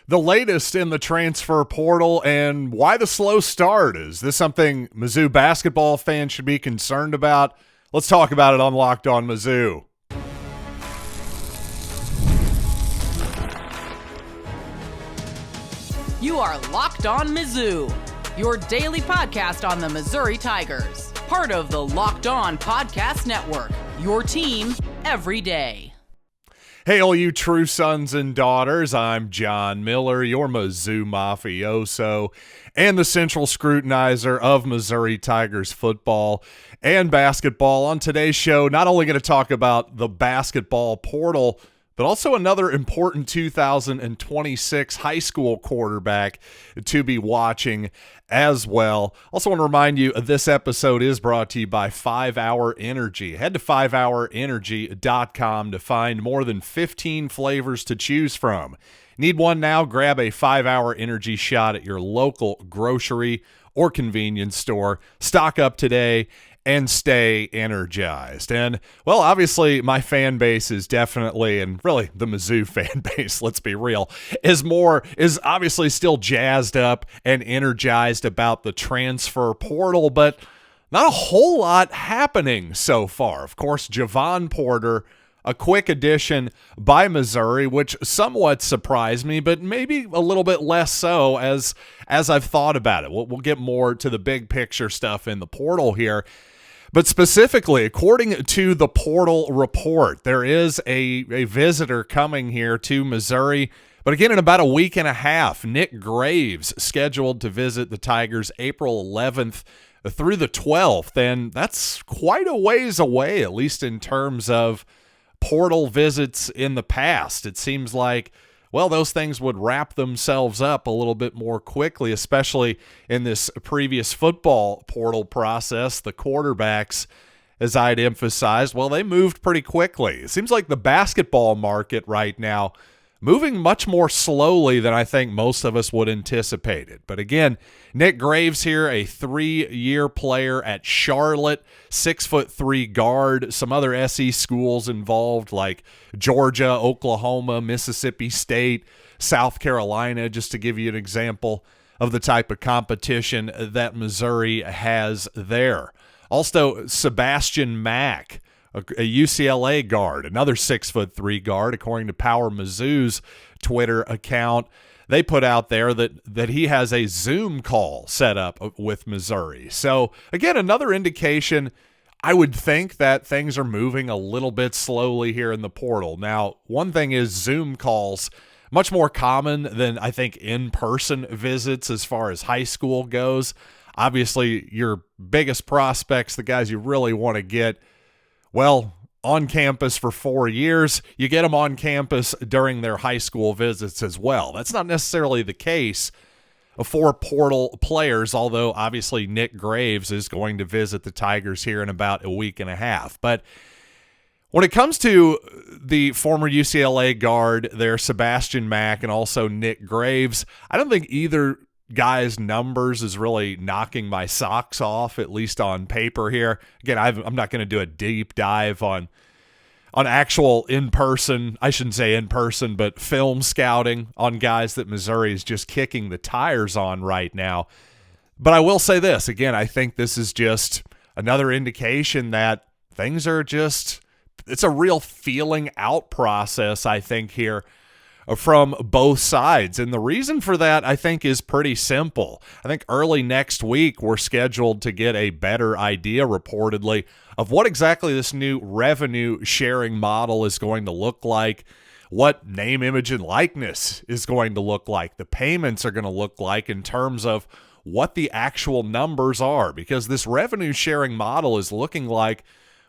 The latest in the transfer portal and why the slow start. Is this something Mizzou basketball fans should be concerned about? Let's talk about it on Locked On Mizzou. You are Locked On Mizzou, your daily podcast on the Missouri Tigers. Part of the Locked On Podcast Network, your team every day. Hey, all you true sons and daughters, I'm John Miller, your Mizzou mafioso and the central scrutinizer of Missouri Tigers football and basketball. On today's show, not only going to talk about the basketball portal, but also another important 2026 high school quarterback to be watching as well. Also want to remind you, this episode is brought to you by 5-Hour Energy. Head to 5hourenergy.com to find more than 15 flavors to choose from. Need one now? Grab a 5-Hour Energy shot at your local grocery or convenience store. Stock up today and stay energized. And, well, obviously my fan base is definitely, and really the Mizzou fan base, let's be real, is obviously still jazzed up and energized about the transfer portal, but not a whole lot happening so far. Of course, Javon Porter, a quick addition by Missouri, which somewhat surprised me, but maybe a little bit less so as I've thought about it. We'll get more to the big picture stuff in the portal here. But specifically, according to the portal report, there is a visitor coming here to Missouri. But again, in about a week and a half, Nick Graves scheduled to visit the Tigers April 11th through the 12th. And that's quite a ways away, at least in terms of portal visits in the past. It seems like, well, those things would wrap themselves up a little bit more quickly, especially in this previous football portal process. The quarterbacks, as I'd emphasized, well, they moved pretty quickly. It seems like the basketball market right now moving much more slowly than I think most of us would anticipate it. But again, Nick Graves here, a 3-year player at Charlotte, 6'3" guard. Some other SE schools involved like Georgia, Oklahoma, Mississippi State, South Carolina, just to give you an example of the type of competition that Missouri has there. Also, Sebastian Mack, a UCLA guard, another 6'3" guard, according to Power Mizzou's Twitter account. They put out there that he has a Zoom call set up with Missouri. So, again, another indication, I would think, that things are moving a little bit slowly here in the portal. Now, one thing is Zoom calls, much more common than, I think, in-person visits as far as high school goes. Obviously, your biggest prospects, the guys you really want to get, well, on campus for 4 years, you get them on campus during their high school visits as well. That's not necessarily the case for portal players, although obviously Nick Graves is going to visit the Tigers here in about a week and a half. But when it comes to the former UCLA guard there, Sebastian Mack, and also Nick Graves, I don't think either guy's numbers is really knocking my socks off, at least on paper here. Again, I'm not going to do a deep dive on actual in-person, I shouldn't say in-person, but film scouting on guys that Missouri is just kicking the tires on right now. But I will say this, again, I think this is just another indication that things are just, it's a real feeling out process, I think, here from both sides. And the reason for that, I think, is pretty simple. I think early next week, we're scheduled to get a better idea, reportedly, of what exactly this new revenue sharing model is going to look like, what name, image, and likeness is going to look like, the payments are going to look like in terms of what the actual numbers are. Because this revenue sharing model is looking like,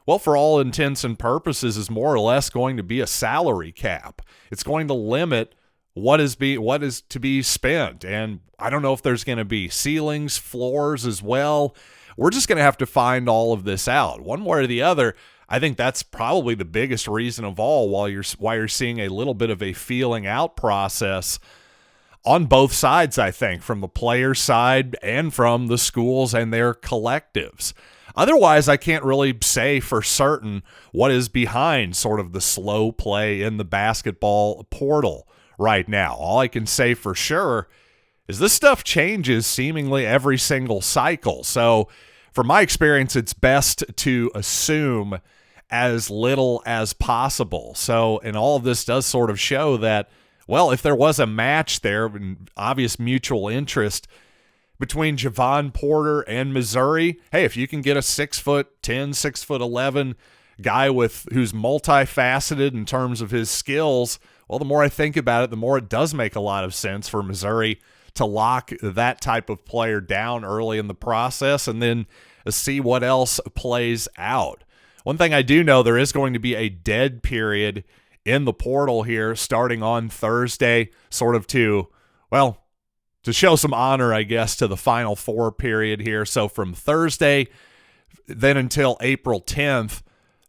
well, for all intents and purposes, is more or less going to be a salary cap. It's going to limit what is to be spent. And I don't know if there's going to be ceilings, floors as well. We're just going to have to find all of this out. One way or the other, I think that's probably the biggest reason of all why you're seeing a little bit of a feeling out process on both sides, I think, from the players' side and from the schools and their collectives. Otherwise, I can't really say for certain what is behind sort of the slow play in the basketball portal right now. All I can say for sure is this stuff changes seemingly every single cycle. So from my experience, it's best to assume as little as possible. So, and all of this does sort of show that, well, if there was a match there, and obvious mutual interest between Javon Porter and Missouri, hey, if you can get a 6'10", 6'11" guy who's multifaceted in terms of his skills, well, the more I think about it, the more it does make a lot of sense for Missouri to lock that type of player down early in the process and then see what else plays out. One thing I do know, there is going to be a dead period in the portal here starting on Thursday, sort of to show some honor, I guess, to the Final Four period here. So from Thursday then until April 10th,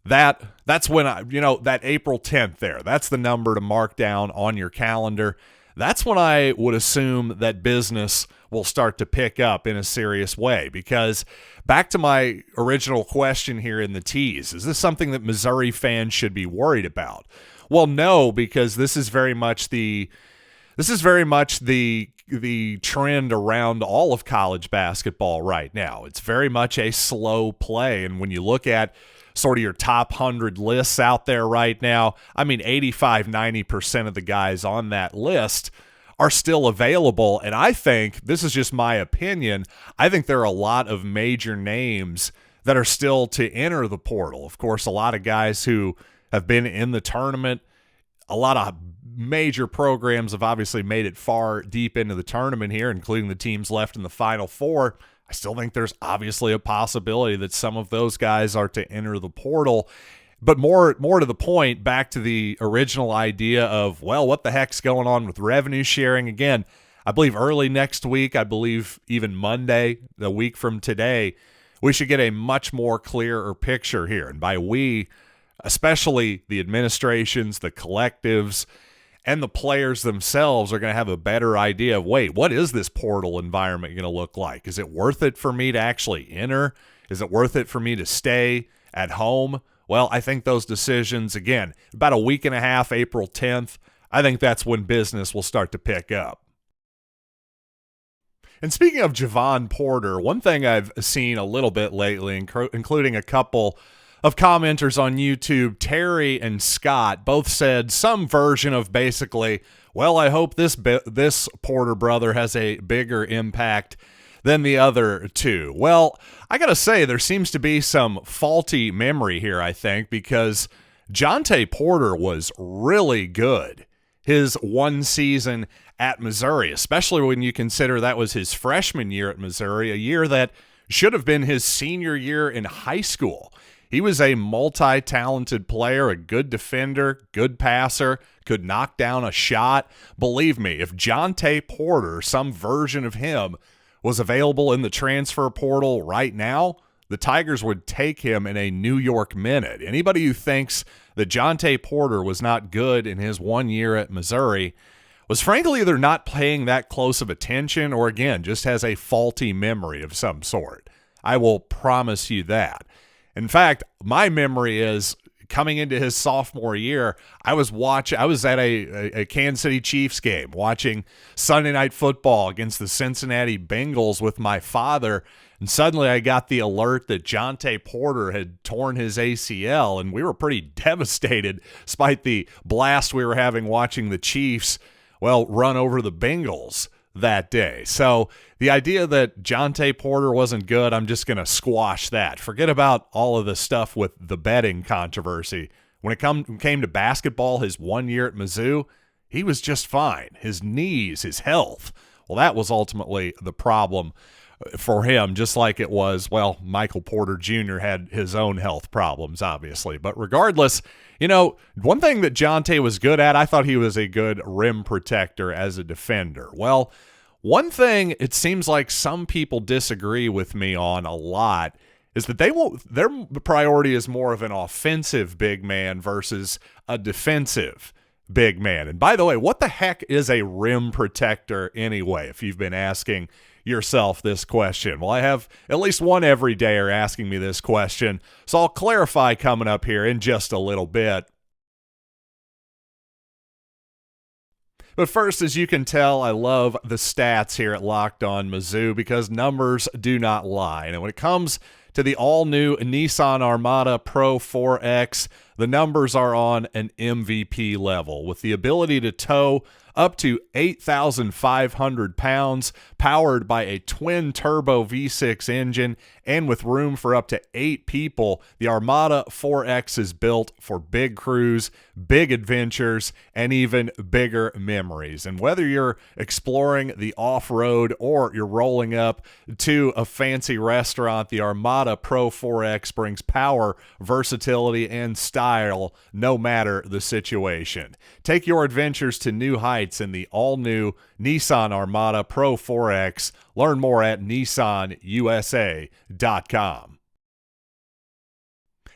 that's when that April 10th there, that's the number to mark down on your calendar. That's when I would assume that business will start to pick up in a serious way, because back to my original question here in the tease, is this something that Missouri fans should be worried about? Well, no, because this is very much the trend around all of college basketball right now. It's very much a slow play, and when you look at sort of your top 100 lists out there right now, I mean 85-90% of the guys on that list are still available, and I think, this is just my opinion, I think there are a lot of major names that are still to enter the portal. Of course, a lot of guys who have been in the tournament, a lot of major programs have obviously made it far deep into the tournament here, including the teams left in the Final Four. I still think there's obviously a possibility that some of those guys are to enter the portal. But more to the point, back to the original idea of, well, what the heck's going on with revenue sharing? Again, I believe early next week, I believe even Monday, a week from today, we should get a much more clearer picture here. And by we, especially the administrations, the collectives, and the players themselves are going to have a better idea of, wait, what is this portal environment going to look like? Is it worth it for me to actually enter? Is it worth it for me to stay at home? Well, I think those decisions, again, about a week and a half, April 10th, I think that's when business will start to pick up. And speaking of Javon Porter, one thing I've seen a little bit lately, including a couple of commenters on YouTube, Terry and Scott, both said some version of basically, well, I hope this Porter brother has a bigger impact than the other two. Well, I got to say, there seems to be some faulty memory here, I think, because Jontay Porter was really good his one season at Missouri, especially when you consider that was his freshman year at Missouri, a year that should have been his senior year in high school. He was a multi-talented player, a good defender, good passer, could knock down a shot. Believe me, if Jontay Porter, some version of him, was available in the transfer portal right now, the Tigers would take him in a New York minute. Anybody who thinks that Jontay Porter was not good in his 1 year at Missouri was frankly either not paying that close of attention or, again, just has a faulty memory of some sort. I will promise you that. In fact, my memory is coming into his sophomore year, I was at a Kansas City Chiefs game watching Sunday Night Football against the Cincinnati Bengals with my father, and suddenly I got the alert that Jontay Porter had torn his ACL, and we were pretty devastated despite the blast we were having watching the Chiefs, run over the Bengals that day. So the idea that Jontay Porter wasn't good, I'm just going to squash that. Forget about all of the stuff with the betting controversy. When it came to basketball, his 1 year at Mizzou, he was just fine. His knees, his health, well, that was ultimately the problem for him, just like it was, Michael Porter Jr. had his own health problems, obviously. But regardless, one thing that Jontay was good at, I thought he was a good rim protector as a defender. Well, one thing it seems like some people disagree with me on a lot is that their priority is more of an offensive big man versus a defensive big man. And by the way, what the heck is a rim protector anyway, if you've been asking yourself this question? Well, I have at least one everydayer asking me this question, so I'll clarify coming up here in just a little bit. But first, as you can tell, I love the stats here at Locked On Mizzou because numbers do not lie. And when it comes to the all-new Nissan Armada Pro 4X, the numbers are on an MVP level with the ability to tow up to 8,500 pounds, powered by a twin-turbo V6 engine, and with room for up to 8 people. The Armada 4X is built for big crews, big adventures, and even bigger memories. And whether you're exploring the off-road or you're rolling up to a fancy restaurant, the Armada Pro 4X brings power, versatility, and style no matter the situation. Take your adventures to new heights in the all-new Nissan Armada Pro 4X. Learn more at nissanusa.com.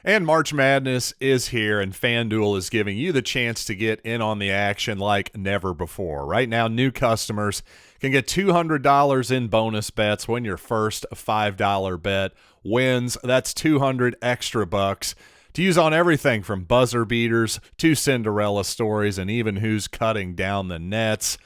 And March Madness is here, and FanDuel is giving you the chance to get in on the action like never before. Right now, new customers can get $200 in bonus bets when your first $5 bet wins. That's 200 extra bucks to use on everything from buzzer beaters to Cinderella stories and even who's cutting down the nets.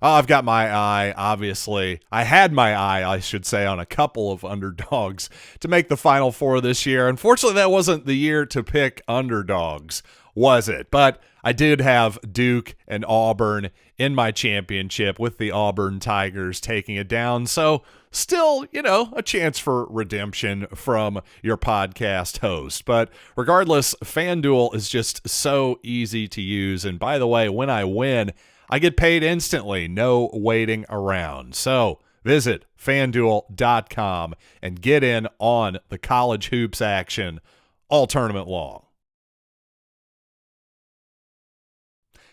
I've got my eye, obviously. I had my eye, I should say, on a couple of underdogs to make the Final Four this year. Unfortunately, that wasn't the year to pick underdogs, was it? But I did have Duke and Auburn in my championship with the Auburn Tigers taking it down. So still, a chance for redemption from your podcast host. But regardless, FanDuel is just so easy to use. And by the way, when I win, I get paid instantly, no waiting around. So visit FanDuel.com and get in on the college hoops action all tournament long.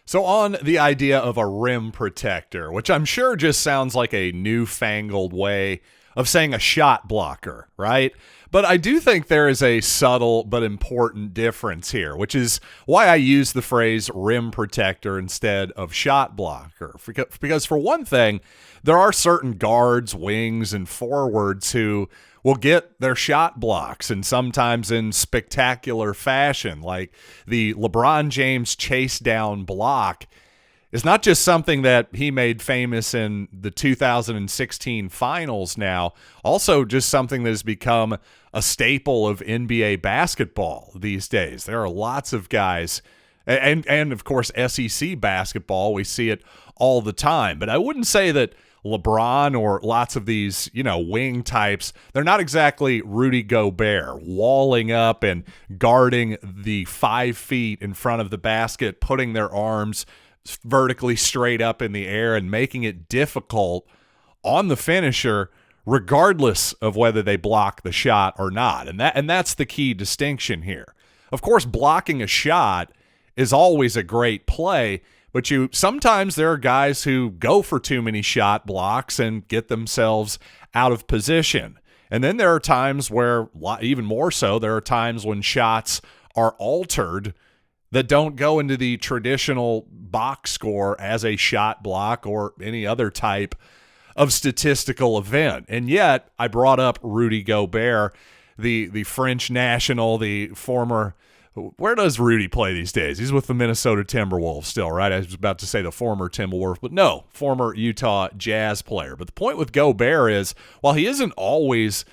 So on the idea of a rim protector, which I'm sure just sounds like a newfangled way of saying a shot blocker, right? But I do think there is a subtle but important difference here, which is why I use the phrase rim protector instead of shot blocker. Because for one thing, there are certain guards, wings, and forwards who will get their shot blocks, and sometimes in spectacular fashion, like the LeBron James chase down block is not just something that he made famous in the 2016 finals now, also just something that has become a staple of NBA basketball these days. There are lots of guys, and of course SEC basketball, we see it all the time. But I wouldn't say that LeBron or lots of these, wing types, they're not exactly Rudy Gobert walling up and guarding the 5 feet in front of the basket, putting their arms vertically straight up in the air and making it difficult on the finisher, regardless of whether they block the shot or not. And that's the key distinction here. Of course, blocking a shot is always a great play, but sometimes there are guys who go for too many shot blocks and get themselves out of position. And then there are times where, even more so, there are times when shots are altered that don't go into the traditional box score as a shot block or any other type of statistical event. And yet, I brought up Rudy Gobert, the French national, the former... Where does Rudy play these days? He's with the Minnesota Timberwolves still, right? I was about to say the former Timberwolves, but no, former Utah Jazz player. But the point with Gobert is, while he isn't always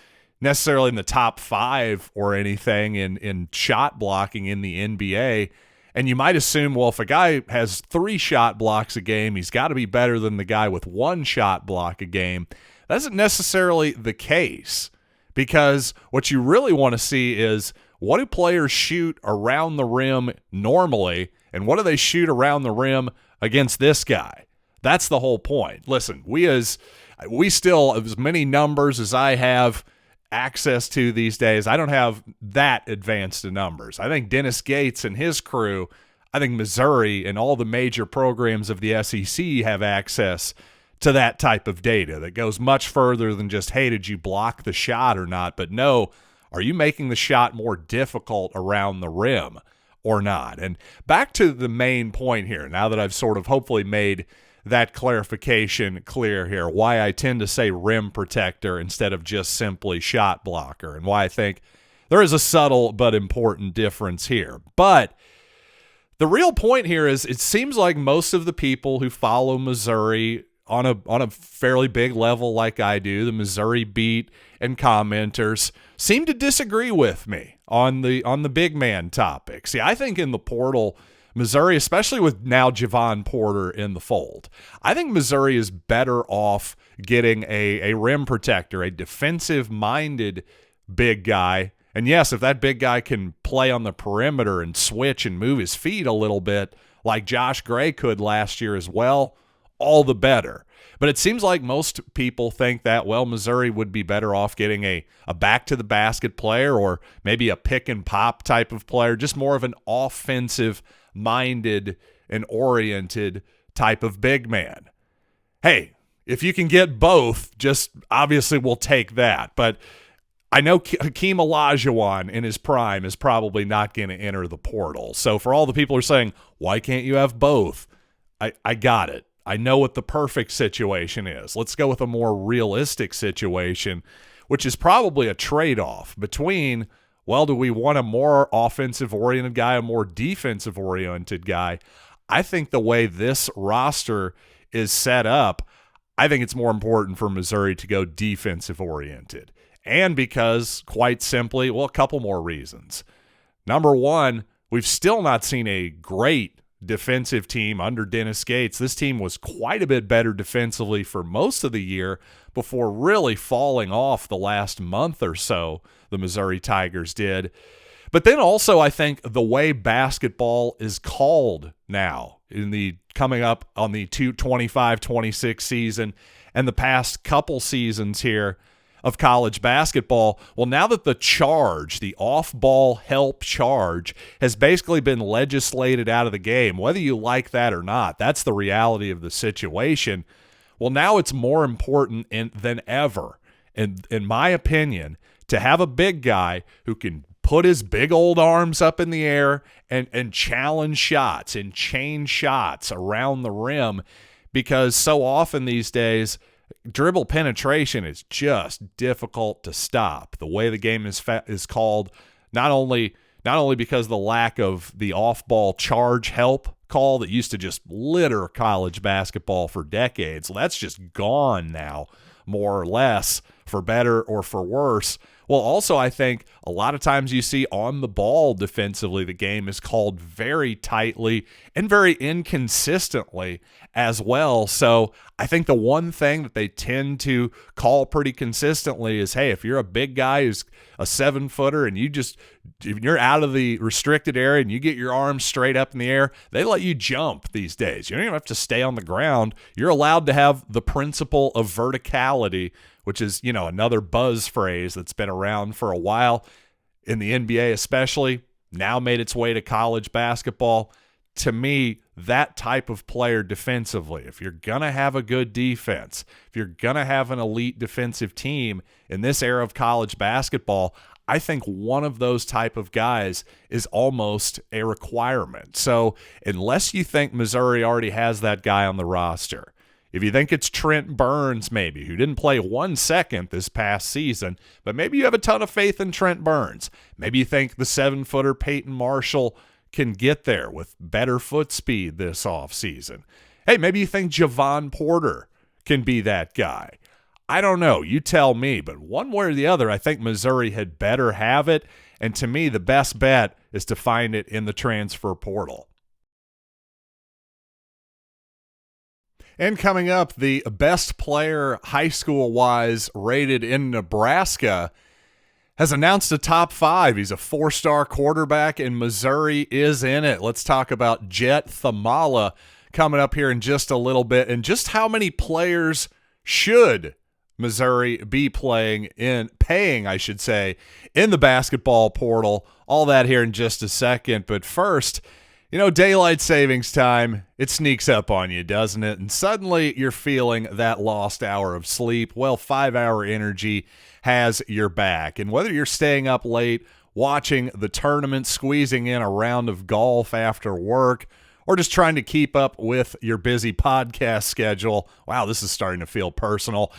necessarily in the top 5 or anything in shot blocking in the NBA, and you might assume, well, if a guy has 3 shot blocks a game, he's got to be better than the guy with 1 shot block a game. That isn't necessarily the case, because what you really want to see is, what do players shoot around the rim normally, and what do they shoot around the rim against this guy? That's the whole point. Listen, we still, as many numbers as I have access to these days, I don't have that advanced numbers. I think Dennis Gates and his crew, I think Missouri and all the major programs of the SEC have access to that type of data that goes much further than just, hey, did you block the shot or not? But no, are you making the shot more difficult around the rim or not? And back to the main point here, now that I've sort of hopefully made that clarification clear here, why I tend to say rim protector instead of just simply shot blocker, and why I think there is a subtle but important difference here. But The real point here is it seems like most of the people who follow Missouri on a fairly big level like I do, the Missouri beat and commenters, seem to disagree with me on the big man topic. See, I think in the portal, Missouri, especially with now Javon Porter in the fold, I think Missouri is better off getting a rim protector, a defensive-minded big guy. And yes, if that big guy can play on the perimeter and switch and move his feet a little bit like Josh Gray could last year as well, all the better. But it seems like most people think that, well, Missouri would be better off getting a back-to-the-basket player or maybe a pick-and-pop type of player, just more of an offensive-minded and oriented type of big man. Hey, if you can get both, just obviously we'll take that. But I know Hakeem Olajuwon in his prime is probably not going to enter the portal. So for all the people who are saying, why can't you have both? I got it. I know what the perfect situation is. Let's go with a more realistic situation, which is probably a trade-off between, well, do we want a more offensive-oriented guy, a more defensive-oriented guy? I think the way this roster is set up, I think it's more important for Missouri to go defensive-oriented. And because, quite simply, well, a couple more reasons. Number one, we've still not seen a great defensive team under Dennis Gates. This team was quite a bit better defensively for most of the year before really falling off the last month or so, the Missouri Tigers did. But then also I think the way basketball is called now in the coming up on the 25-26 season and the past couple seasons here of college basketball, well, now that the charge, the off-ball help charge, has basically been legislated out of the game, whether you like that or not, that's the reality of the situation. Well, now it's more important than ever, in my opinion, to have a big guy who can put his big old arms up in the air and challenge shots and chain shots around the rim, because so often these days, dribble penetration is just difficult to stop. The way the game is called, not only because of the lack of the off-ball charge help call that used to just litter college basketball for decades. Well, that's just gone now, more or less, for better or for worse. Well, also, I think a lot of times you see on the ball defensively, the game is called very tightly and very inconsistently as well. So I think the one thing that they tend to call pretty consistently is, hey, if you're a big guy who's a 7-footer and if you're out of the restricted area and you get your arms straight up in the air, they let you jump these days. You don't even have to stay on the ground. You're allowed to have the principle of verticality, which is, another buzz phrase that's been around for a while in the NBA especially, now made its way to college basketball. To me, that type of player defensively, if you're going to have a good defense, if you're going to have an elite defensive team in this era of college basketball, I think one of those type of guys is almost a requirement. So unless you think Missouri already has that guy on the roster, if you think it's Trent Burns maybe, who didn't play 1 second this past season, but maybe you have a ton of faith in Trent Burns. Maybe you think the 7-footer Peyton Marshall can get there with better foot speed this offseason. Hey, maybe you think Javon Porter can be that guy. I don't know. You tell me. But one way or the other, I think Missouri had better have it. And to me, the best bet is to find it in the transfer portal. And coming up, the best player high school-wise rated in Nebraska has announced a top 5. He's a 4-star quarterback, and Missouri is in it. Let's talk about Jet Thamala coming up here in just a little bit, and just how many players should Missouri be paying, in the basketball portal. All that here in just a second. But first, daylight savings time, it sneaks up on you, doesn't it? And suddenly you're feeling that lost hour of sleep. Well, 5-Hour Energy has your back. And whether you're staying up late, watching the tournament, squeezing in a round of golf after work, or just trying to keep up with your busy podcast schedule, wow, this is starting to feel personal.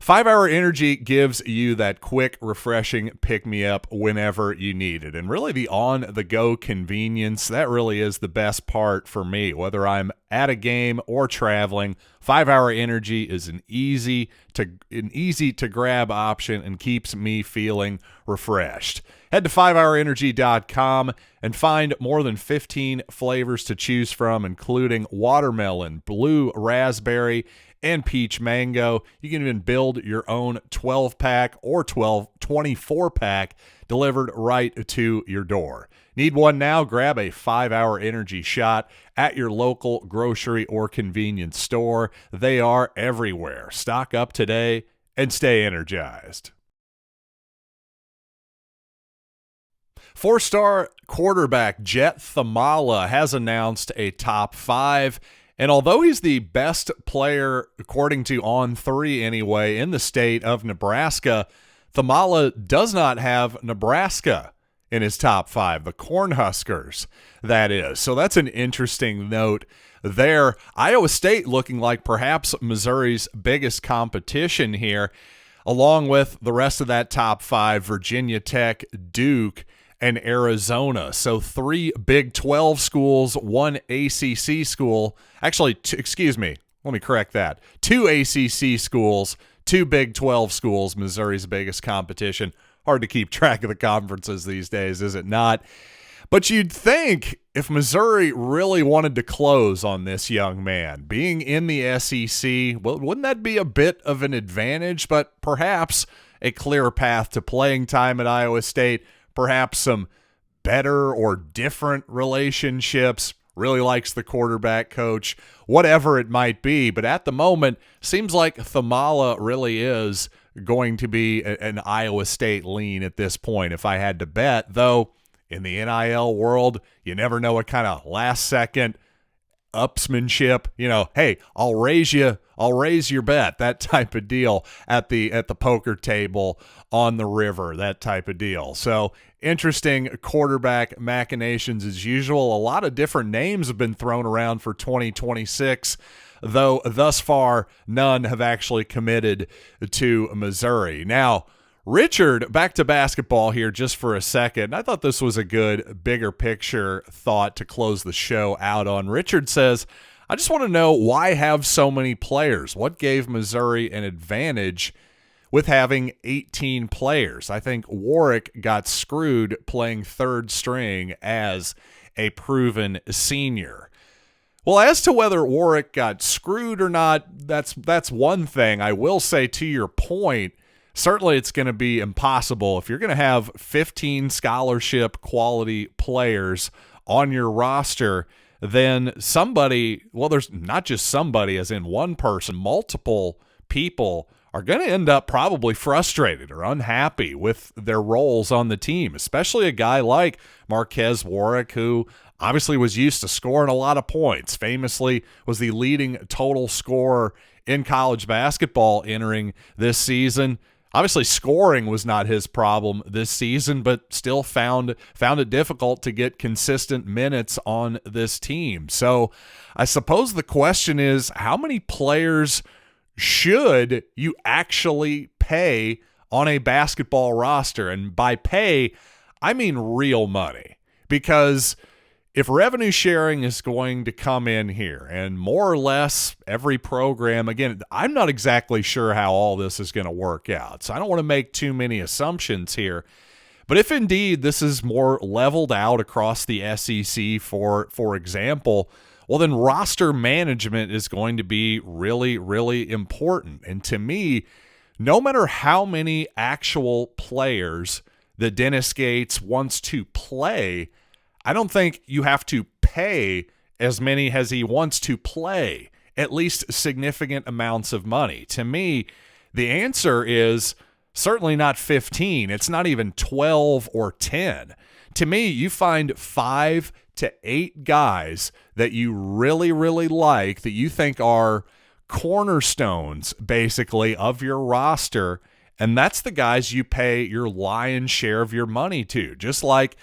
5 Hour Energy gives you that quick, refreshing pick-me-up whenever you need it. And really the on-the-go convenience, that really is the best part for me. Whether I'm at a game or traveling, 5 Hour Energy is an easy to grab option and keeps me feeling refreshed. Head to 5hourenergy.com and find more than 15 flavors to choose from, including watermelon, blue raspberry, and peach mango. You can even build your own 12-pack or 24-pack delivered right to your door. Need one now? Grab a 5 Hour Energy shot at your local grocery or convenience store. They are everywhere. Stock up today and stay energized. 4-star quarterback Jet Thumala has announced a top 5. And although he's the best player, according to On3 anyway, in the state of Nebraska, Thumala does not have Nebraska in his top 5, the Cornhuskers, that is. So that's an interesting note there. Iowa State looking like perhaps Missouri's biggest competition here, along with the rest of that top 5, Virginia Tech, Duke, and Arizona. So 3 Big 12 schools, 1 ACC school. Actually, let me correct that. 2 ACC schools, 2 Big 12 schools, Missouri's biggest competition. Hard to keep track of the conferences these days, is it not? But you'd think if Missouri really wanted to close on this young man, being in the SEC, well, wouldn't that be a bit of an advantage? But perhaps a clear path to playing time at Iowa State, perhaps some better or different relationships, really likes the quarterback coach, whatever it might be. But at the moment, seems like Thumala really is going to be an Iowa State lean at this point, if I had to bet. Though, in the NIL world, you never know what kind of last-second upsmanship, hey, I'll raise your bet, that type of deal at the poker table on the river, that type of deal. So interesting quarterback machinations as usual. A lot of different names have been thrown around for 2026, though thus far none have actually committed to Missouri. Now, Richard, back to basketball here just for a second. I thought this was a good, bigger picture thought to close the show out on. Richard says, I just want to know why have so many players? What gave Missouri an advantage with having 18 players? I think Warwick got screwed playing third string as a proven senior. Well, as to whether Warwick got screwed or not, that's one thing. I will say, to your point, certainly it's going to be impossible if you're going to have 15 scholarship quality players on your roster. Then somebody, well, there's not just somebody as in one person, multiple people are going to end up probably frustrated or unhappy with their roles on the team, especially a guy like Marquez Warwick, who obviously was used to scoring a lot of points, famously was the leading total scorer in college basketball entering this season. Obviously, scoring was not his problem this season, but still found it difficult to get consistent minutes on this team. So I suppose the question is, how many players should you actually pay on a basketball roster? And by pay, I mean real money. Because if revenue sharing is going to come in here, and more or less every program, again, I'm not exactly sure how all this is going to work out, so I don't want to make too many assumptions here. But if indeed this is more leveled out across the SEC, for example, well, then roster management is going to be really, really important. And to me, no matter how many actual players that Dennis Gates wants to play, I don't think you have to pay as many as he wants to play, at least significant amounts of money. To me, the answer is certainly not 15. It's not even 12 or 10. To me, you find 5 to 8 guys that you really, really like, that you think are cornerstones, basically, of your roster, and that's the guys you pay your lion's share of your money to. Just like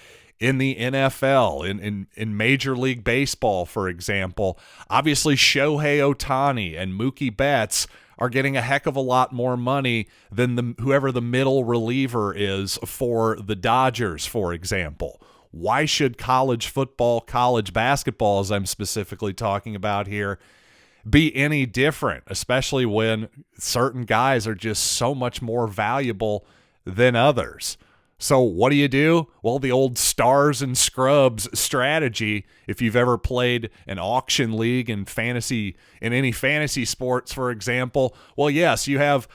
in the NFL, in Major League Baseball, for example, obviously Shohei Ohtani and Mookie Betts are getting a heck of a lot more money than whoever the middle reliever is for the Dodgers, for example. Why should college football, college basketball, as I'm specifically talking about here, be any different, especially when certain guys are just so much more valuable than others? So what do? Well, the old stars and scrubs strategy, if you've ever played an auction league in any fantasy sports, for example, well, yes, you have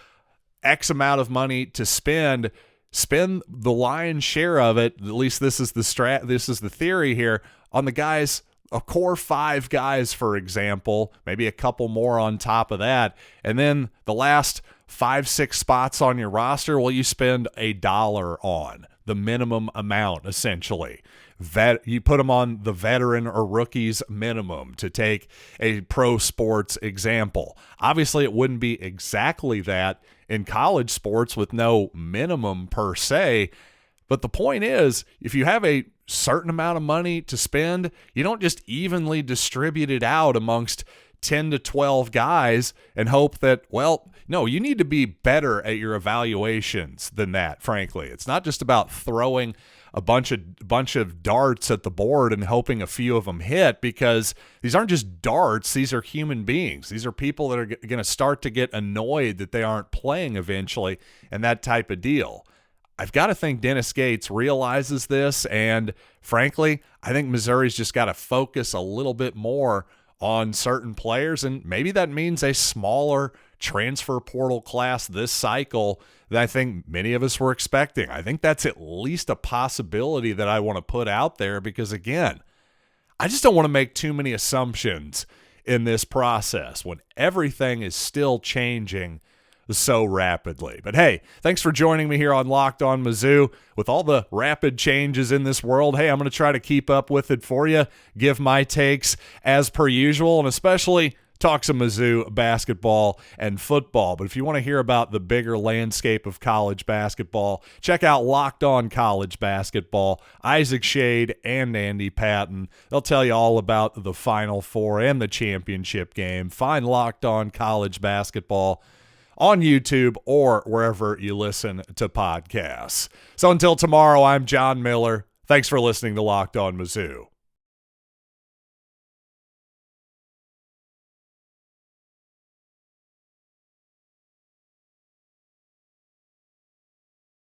X amount of money to spend the lion's share of it, at least this is the theory here, on the guys, a core 5 guys, for example, maybe a couple more on top of that, and then the last 5-6 spots on your roster, well, you spend $1 on the minimum amount, essentially. You put them on the veteran or rookies minimum, to take a pro sports example. Obviously, it wouldn't be exactly that in college sports with no minimum per se, but the point is, if you have a certain amount of money to spend, you don't just evenly distribute it out amongst 10 to 12 guys and hope that, well, no, you need to be better at your evaluations than that, frankly. It's not just about throwing a bunch of darts at the board and hoping a few of them hit, because these aren't just darts. These are human beings. These are people that are going to start to get annoyed that they aren't playing eventually, and that type of deal. I've got to think Dennis Gates realizes this, and frankly, I think Missouri's just got to focus a little bit more on certain players, and maybe that means a smaller transfer portal class this cycle than I think many of us were expecting. I think that's at least a possibility that I want to put out there, because again, I just don't want to make too many assumptions in this process when everything is still changing so rapidly. But hey, thanks for joining me here on Locked On Mizzou. With all the rapid changes in this world, hey, I'm going to try to keep up with it for you, give my takes as per usual, and especially talk some Mizzou basketball and football. But if you want to hear about the bigger landscape of college basketball, check out Locked On College Basketball. Isaac Shade and Andy Patton, they'll tell you all about the Final Four and the championship game. Find Locked On College Basketball on YouTube or wherever you listen to podcasts. So until tomorrow, I'm John Miller. Thanks for listening to Locked On Mizzou.